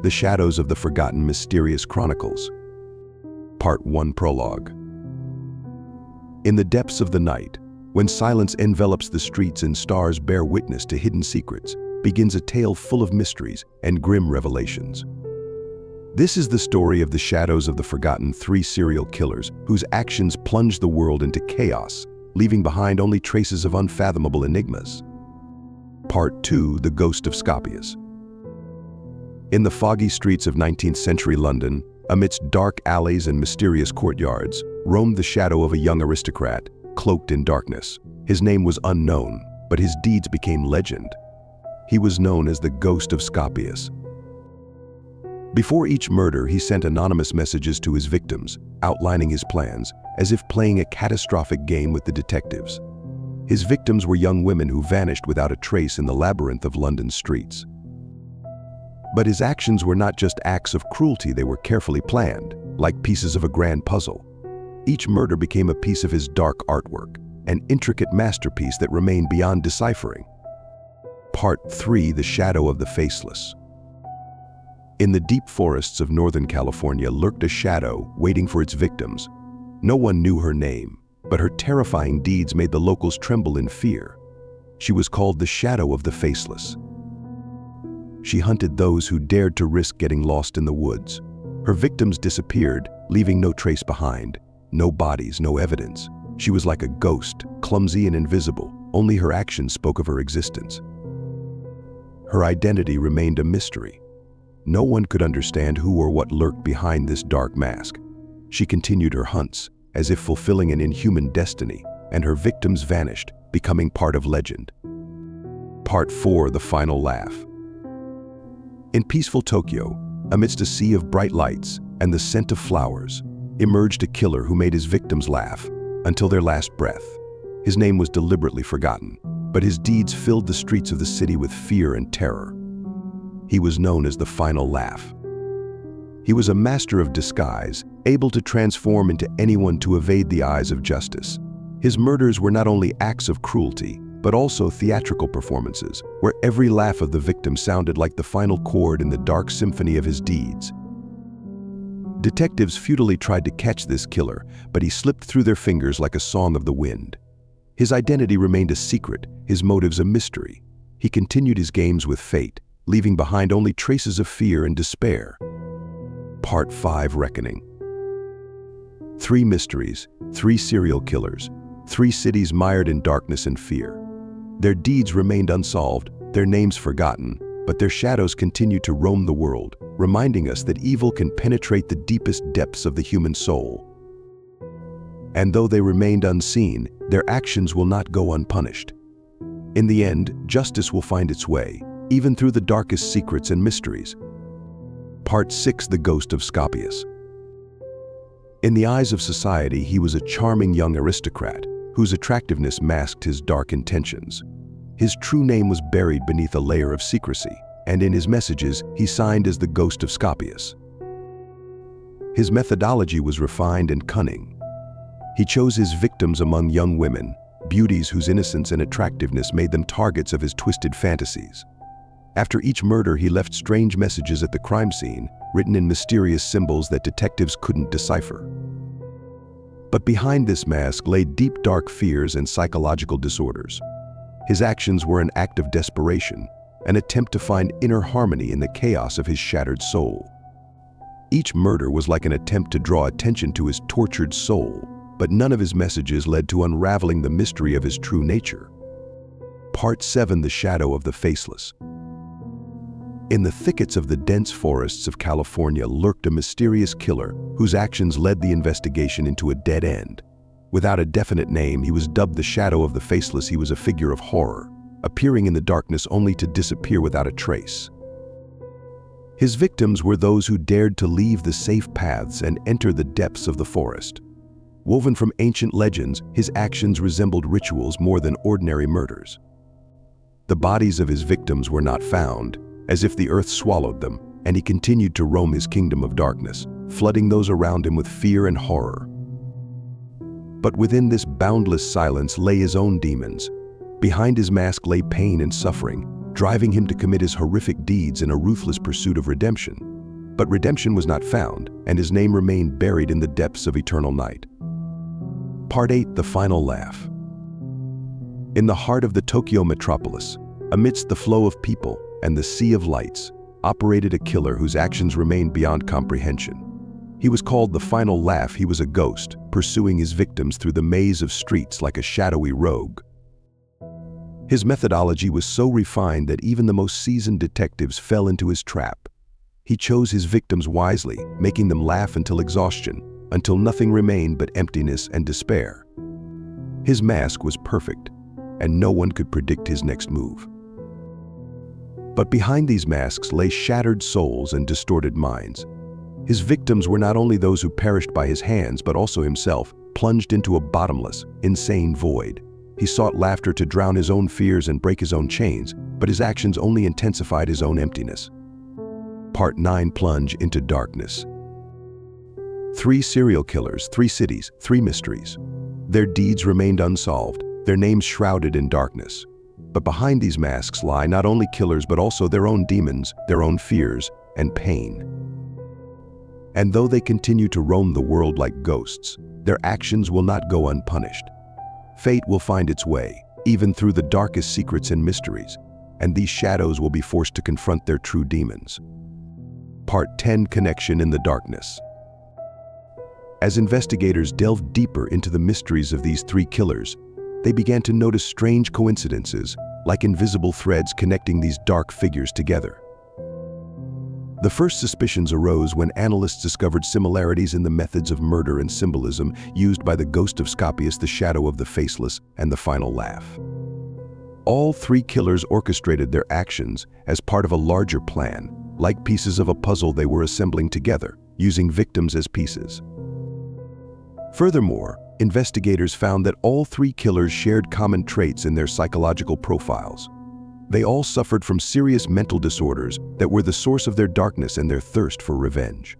The Shadows of the Forgotten Mysterious Chronicles. Part 1 Prologue. In the depths of the night, when silence envelops the streets and stars bear witness to hidden secrets, begins a tale full of mysteries and grim revelations. This is the story of the Shadows of the Forgotten, three serial killers whose actions plunged the world into chaos, leaving behind only traces of unfathomable enigmas. Part 2 The Ghost of Scopius. In the foggy streets of 19th century London, amidst dark alleys and mysterious courtyards, roamed the shadow of a young aristocrat, cloaked in darkness. His name was unknown, but his deeds became legend. He was known as the Ghost of Scopius. Before each murder, he sent anonymous messages to his victims, outlining his plans, as if playing a catastrophic game with the detectives. His victims were young women who vanished without a trace in the labyrinth of London's streets. But his actions were not just acts of cruelty, they were carefully planned, like pieces of a grand puzzle. Each murder became a piece of his dark artwork, an intricate masterpiece that remained beyond deciphering. Part 3 The Shadow of the Faceless. In the deep forests of Northern California lurked a shadow waiting for its victims. No one knew her name, but her terrifying deeds made the locals tremble in fear. She was called the Shadow of the Faceless. She hunted those who dared to risk getting lost in the woods. Her victims disappeared, leaving no trace behind. No bodies, no evidence. She was like a ghost, clumsy and invisible. Only her actions spoke of her existence. Her identity remained a mystery. No one could understand who or what lurked behind this dark mask. She continued her hunts, as if fulfilling an inhuman destiny, and her victims vanished, becoming part of legend. Part 4 The Final Laugh. In peaceful Tokyo, amidst a sea of bright lights and the scent of flowers, emerged a killer who made his victims laugh until their last breath. His name was deliberately forgotten, but his deeds filled the streets of the city with fear and terror. He was known as the Final Laugh. He was a master of disguise, able to transform into anyone to evade the eyes of justice. His murders were not only acts of cruelty, but also theatrical performances, where every laugh of the victim sounded like the final chord in the dark symphony of his deeds. Detectives futilely tried to catch this killer, but he slipped through their fingers like a song of the wind. His identity remained a secret, his motives a mystery. He continued his games with fate, leaving behind only traces of fear and despair. Part 5 Reckoning. Three mysteries, three serial killers, three cities mired in darkness and fear. Their deeds remained unsolved, their names forgotten, but their shadows continued to roam the world, reminding us that evil can penetrate the deepest depths of the human soul. And though they remained unseen, their actions will not go unpunished. In the end, justice will find its way, even through the darkest secrets and mysteries. Part 6 The Ghost of Scopius. In the eyes of society, he was a charming young aristocrat, whose attractiveness masked his dark intentions. His true name was buried beneath a layer of secrecy, and in his messages, he signed as the Ghost of Scopius. His methodology was refined and cunning. He chose his victims among young women, beauties whose innocence and attractiveness made them targets of his twisted fantasies. After each murder, he left strange messages at the crime scene, written in mysterious symbols that detectives couldn't decipher. But behind this mask lay deep, dark fears and psychological disorders. His actions were an act of desperation, an attempt to find inner harmony in the chaos of his shattered soul. Each murder was like an attempt to draw attention to his tortured soul, but none of his messages led to unraveling the mystery of his true nature. Part 7 The Shadow of the Faceless. In the thickets of the dense forests of California lurked a mysterious killer whose actions led the investigation into a dead end. Without a definite name, he was dubbed the Shadow of the Faceless. He was a figure of horror, appearing in the darkness only to disappear without a trace. His victims were those who dared to leave the safe paths and enter the depths of the forest. Woven from ancient legends, his actions resembled rituals more than ordinary murders. The bodies of his victims were not found, as if the earth swallowed them, and he continued to roam his kingdom of darkness, flooding those around him with fear and horror. But within this boundless silence lay his own demons. Behind his mask lay pain and suffering, driving him to commit his horrific deeds in a ruthless pursuit of redemption. But redemption was not found, and his name remained buried in the depths of eternal night. Part 8. The Final Laugh. In the heart of the Tokyo metropolis, amidst the flow of people and the sea of lights, operated a killer whose actions remained beyond comprehension. He was called the Final Laugh. He was a ghost, pursuing his victims through the maze of streets like a shadowy rogue. His methodology was so refined that even the most seasoned detectives fell into his trap. He chose his victims wisely, making them laugh until exhaustion, until nothing remained but emptiness and despair. His mask was perfect, and no one could predict his next move. But behind these masks lay shattered souls and distorted minds. His victims were not only those who perished by his hands, but also himself, plunged into a bottomless, insane void. He sought laughter to drown his own fears and break his own chains, but his actions only intensified his own emptiness. Part 9. Plunge into darkness. 3 serial killers, 3 cities, 3 mysteries. Their deeds remained unsolved, their names shrouded in darkness. But behind these masks lie not only killers but also their own demons, their own fears, and pain. And though they continue to roam the world like ghosts, their actions will not go unpunished. Fate will find its way, even through the darkest secrets and mysteries, and these shadows will be forced to confront their true demons. Part 10. Connection in the darkness. As investigators delved deeper into the mysteries of these 3 killers, they began to notice strange coincidences, like invisible threads connecting these dark figures together. The first suspicions arose when analysts discovered similarities in the methods of murder and symbolism used by the ghost of Scopus, the shadow of the faceless, and the Final Laugh. All 3 killers orchestrated their actions as part of a larger plan, like pieces of a puzzle they were assembling together, using victims as pieces. Furthermore, investigators found that all 3 killers shared common traits in their psychological profiles. They all suffered from serious mental disorders that were the source of their darkness and their thirst for revenge.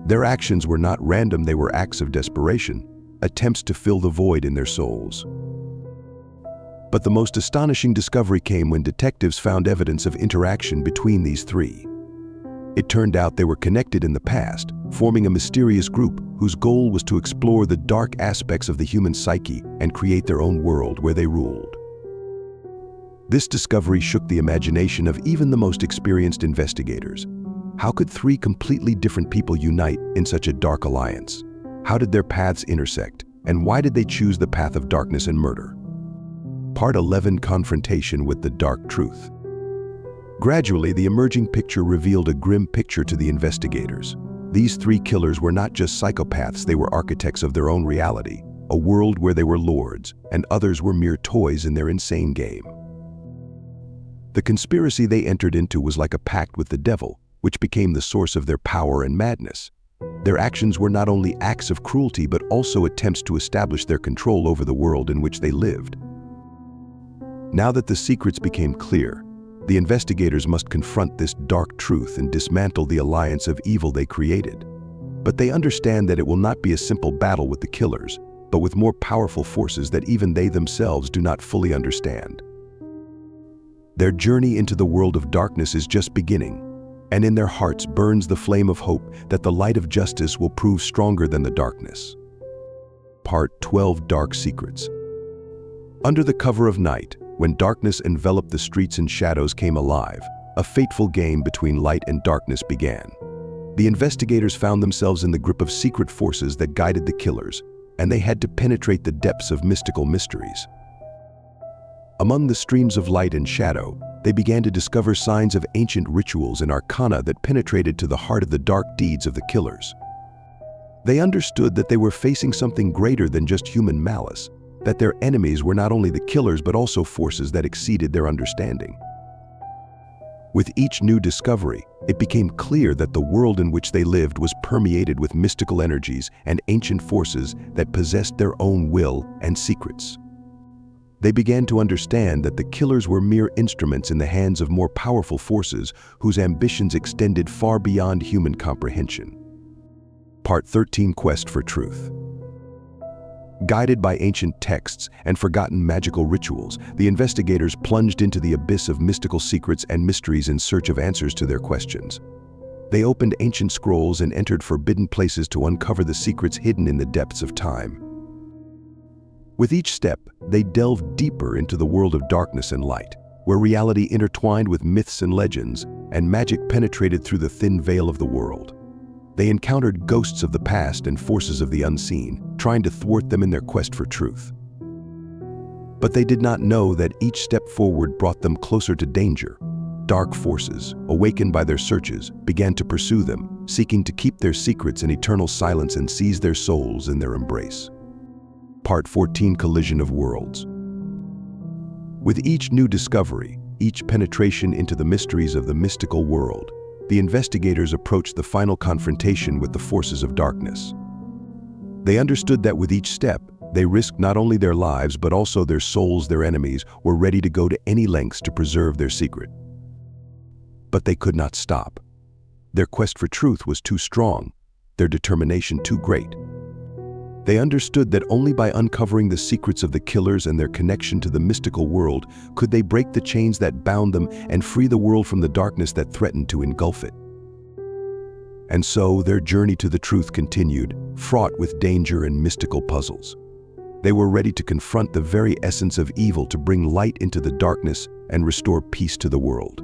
Their actions were not random, they were acts of desperation, attempts to fill the void in their souls. But the most astonishing discovery came when detectives found evidence of interaction between these 3. It turned out they were connected in the past, forming a mysterious group whose goal was to explore the dark aspects of the human psyche and create their own world where they ruled. This discovery shook the imagination of even the most experienced investigators. How could 3 completely different people unite in such a dark alliance? How did their paths intersect, and why did they choose the path of darkness and murder? Part 11. Confrontation with the dark truth. Gradually, the emerging picture revealed a grim picture to the investigators. These 3 killers were not just psychopaths, they were architects of their own reality, a world where they were lords, and others were mere toys in their insane game. The conspiracy they entered into was like a pact with the devil, which became the source of their power and madness. Their actions were not only acts of cruelty but also attempts to establish their control over the world in which they lived. Now that the secrets became clear, the investigators must confront this dark truth and dismantle the alliance of evil they created. But they understand that it will not be a simple battle with the killers, but with more powerful forces that even they themselves do not fully understand. Their journey into the world of darkness is just beginning, and in their hearts burns the flame of hope that the light of justice will prove stronger than the darkness. Part 12. Dark Secrets. Under the cover of night, when darkness enveloped the streets and shadows came alive, a fateful game between light and darkness began. The investigators found themselves in the grip of secret forces that guided the killers, and they had to penetrate the depths of mystical mysteries. Among the streams of light and shadow, they began to discover signs of ancient rituals and arcana that penetrated to the heart of the dark deeds of the killers. They understood that they were facing something greater than just human malice, that their enemies were not only the killers but also forces that exceeded their understanding. With each new discovery, it became clear that the world in which they lived was permeated with mystical energies and ancient forces that possessed their own will and secrets. They began to understand that the killers were mere instruments in the hands of more powerful forces whose ambitions extended far beyond human comprehension. Part 13. Quest for Truth. Guided by ancient texts and forgotten magical rituals, the investigators plunged into the abyss of mystical secrets and mysteries in search of answers to their questions. They opened ancient scrolls and entered forbidden places to uncover the secrets hidden in the depths of time. With each step, they delved deeper into the world of darkness and light, where reality intertwined with myths and legends, and magic penetrated through the thin veil of the world. They encountered ghosts of the past and forces of the unseen, trying to thwart them in their quest for truth. But they did not know that each step forward brought them closer to danger. Dark forces, awakened by their searches, began to pursue them, seeking to keep their secrets in eternal silence and seize their souls in their embrace. Part 14: Collision of Worlds. With each new discovery, each penetration into the mysteries of the mystical world, the investigators approached the final confrontation with the forces of darkness. They understood that with each step, they risked not only their lives but also their souls. Their enemies were ready to go to any lengths to preserve their secret. But they could not stop. Their quest for truth was too strong, their determination too great. They understood that only by uncovering the secrets of the killers and their connection to the mystical world could they break the chains that bound them and free the world from the darkness that threatened to engulf it. And so their journey to the truth continued, fraught with danger and mystical puzzles. They were ready to confront the very essence of evil, to bring light into the darkness and restore peace to the world.